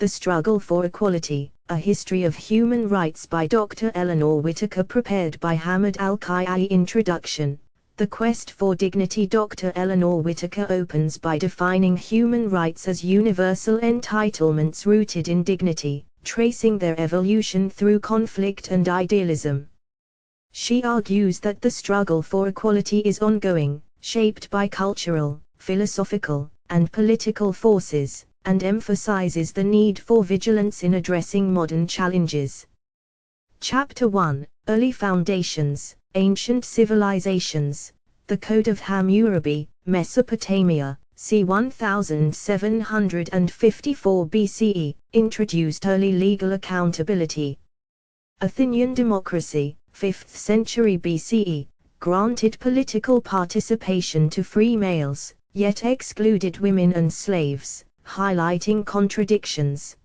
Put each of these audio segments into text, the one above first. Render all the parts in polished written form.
The Struggle for Equality, A History of Human Rights by Dr. Eleanor Whitaker, prepared by Hammad Al-Khayari. Introduction. The Quest for Dignity. Dr. Eleanor Whitaker opens by defining human rights as universal entitlements rooted in dignity, tracing their evolution through conflict and idealism. She argues that the struggle for equality is ongoing, shaped by cultural, philosophical, and political forces, and emphasizes the need for vigilance in addressing modern challenges. Chapter 1, Early Foundations, Ancient Civilizations. The Code of Hammurabi, Mesopotamia, c. 1754 BCE, introduced early legal accountability. Athenian democracy, 5th century BCE, granted political participation to free males, yet excluded women and slaves, highlighting contradictions.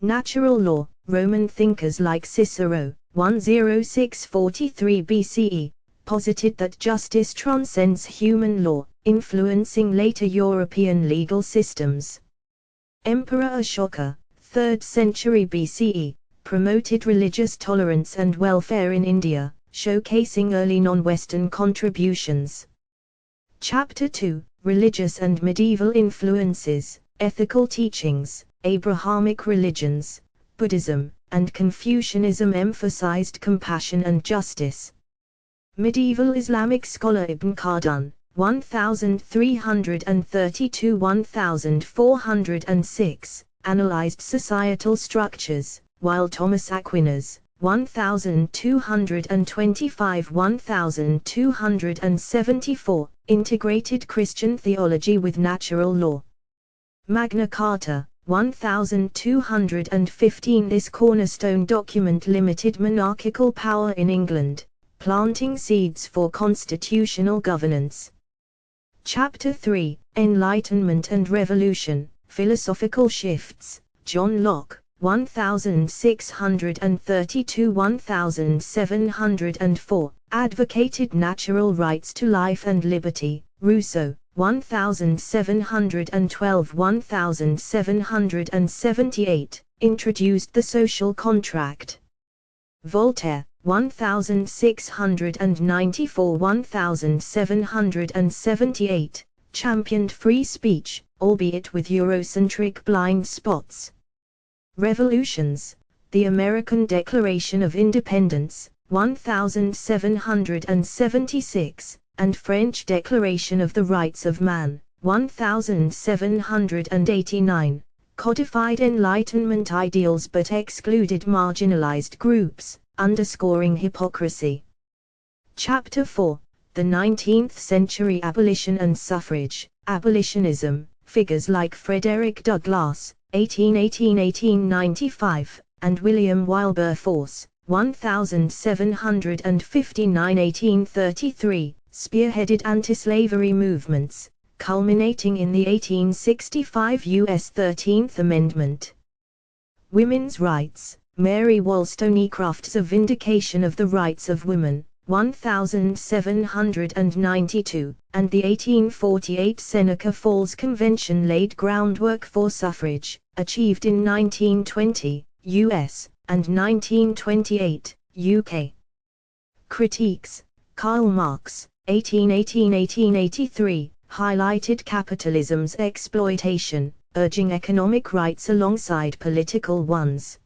Natural law. Roman thinkers like Cicero, 10643 BCE, posited that justice transcends human law, influencing later European legal systems. Emperor Ashoka, 3rd century BCE, promoted religious tolerance and welfare in India, showcasing early non-Western contributions. Chapter 2, Religious and Medieval Influences, Ethical Teachings. Abrahamic religions, Buddhism, and Confucianism emphasized compassion and justice. Medieval Islamic scholar Ibn Khaldun, 1332–1406, analyzed societal structures, while Thomas Aquinas, 1225–1274, integrated Christian theology with natural law. Magna Carta, 1215. This cornerstone document limited monarchical power in England, planting seeds for constitutional governance. Chapter 3, Enlightenment and Revolution, Philosophical Shifts. John Locke, 1632–1704, advocated natural rights to life and liberty. Rousseau, 1712–1778, introduced the social contract. Voltaire, 1694–1778, championed free speech, albeit with Eurocentric blind spots. Revolutions. The American Declaration of Independence, 1776, and French Declaration of the Rights of Man, 1789, codified Enlightenment ideals but excluded marginalized groups, underscoring hypocrisy. Chapter 4, The 19th Century. Abolition and Suffrage. Abolitionism. Figures like Frederick Douglass, 1818–1895, and William Wilberforce, 1759–1833, spearheaded anti-slavery movements, culminating in the 1865 U.S. 13th Amendment. Women's rights. Mary Wollstonecraft's A Vindication of the Rights of Women, 1792, and the 1848 Seneca Falls Convention laid groundwork for suffrage, achieved in 1920, U.S., and 1928, UK. Critiques. Karl Marx, 1818–1883, highlighted capitalism's exploitation, urging economic rights alongside political ones.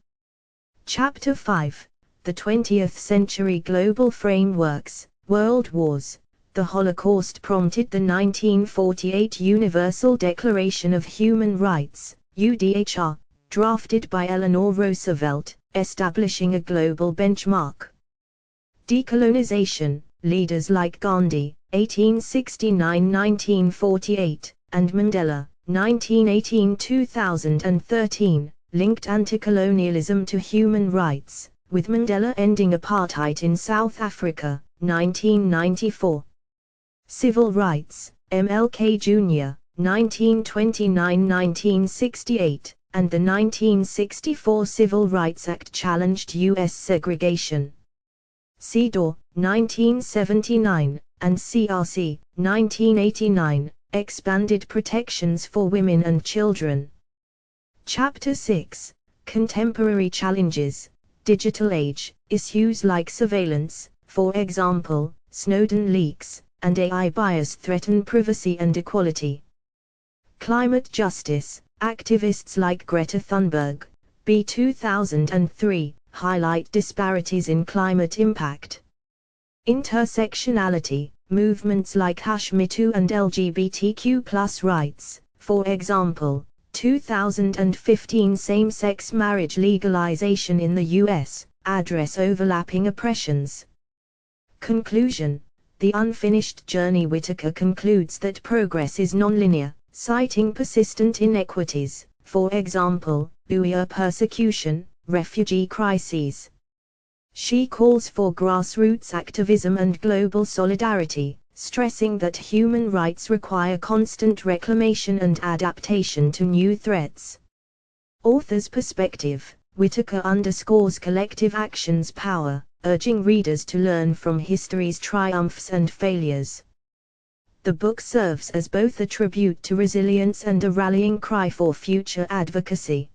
Chapter 5, The 20th Century. Global Frameworks. World Wars. The Holocaust prompted the 1948 Universal Declaration of Human Rights, UDHR, drafted by Eleanor Roosevelt, establishing a global benchmark. Decolonization. Leaders like Gandhi, 1869–1948, and Mandela, 1918–2013, linked anti-colonialism to human rights, with Mandela ending apartheid in South Africa, 1994. Civil rights. MLK Jr., 1929–1968, and the 1964 Civil Rights Act challenged U.S. segregation. CEDAW, 1979, and CRC, 1989, expanded protections for women and children. Chapter 6. Contemporary Challenges. Digital Age. Issues like surveillance, for example, Snowden leaks, and AI bias threaten privacy and equality. Climate justice. Activists like Greta Thunberg, B. 2003, highlight disparities in climate impact. Intersectionality. Movements like #MeToo and LGBTQ+ rights, for example, 2015 same-sex marriage legalization in the US, address overlapping oppressions. Conclusion. The Unfinished Journey. Whitaker concludes that progress is nonlinear, citing persistent inequities, for example, Uyghur persecution, refugee crises. She calls for grassroots activism and global solidarity, stressing that human rights require constant reclamation and adaptation to new threats. Author's perspective. Whitaker underscores collective action's power, urging readers to learn from history's triumphs and failures. The book serves as both a tribute to resilience and a rallying cry for future advocacy.